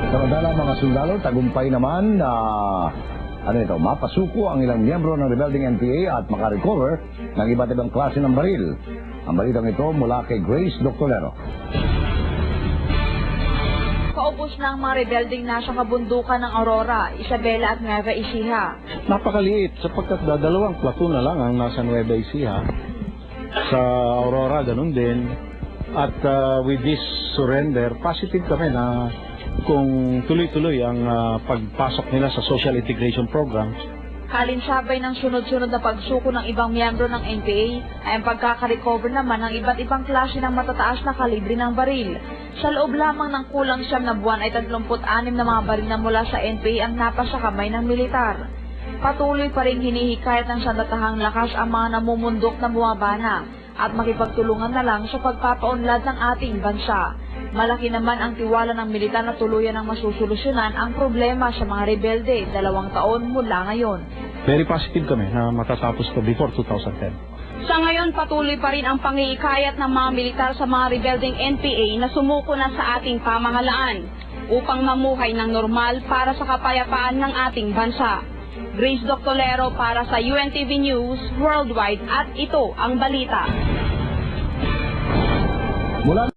Samantala mga sundalo, tagumpay naman na mapasuko ang ilang miyembro ng rebelding NPA at makarecover ng iba't ibang klase ng baril. Ang balitang ito mula kay Grace Doctolero. Paubos na ang mga rebelding nasa kabundukan ng Aurora, Isabela at Nueva Ecija. Napakaliit sapagkat dalawang platoon na lang ang nasa Nueva Ecija. Sa Aurora, ganun din. At with this surrender, positive kami na kung tuloy-tuloy ang pagpasok nila sa social integration program. Kalinsabay ng sunod-sunod na pagsuko ng ibang miyembro ng NPA ay ang pagkakarecover naman ng iba't ibang klase ng matataas na kalibre ng baril. Sa loob lamang ng kulang 9 na buwan ay 36 na mga baril na mula sa NPA ang napasa kamay ng militar. Patuloy pa rin hinihikayat ng sandatahang lakas ang mga namumundok na bumabana at makipagtulungan na lang sa pagpapaunlad ng ating bansa. Malaki naman ang tiwala ng militar na tuluyan ang masusolusyonan ang problema sa mga rebelde 2 taon mula ngayon. Very positive kami na matatapos to before 2010. Sa ngayon, patuloy pa rin ang panghiikayat ng mga militar sa mga rebelding NPA na sumuko na sa ating pamahalaan upang mamuhay ng normal para sa kapayapaan ng ating bansa. Grace Doctolero para sa UNTV News Worldwide at ito ang balita. Mula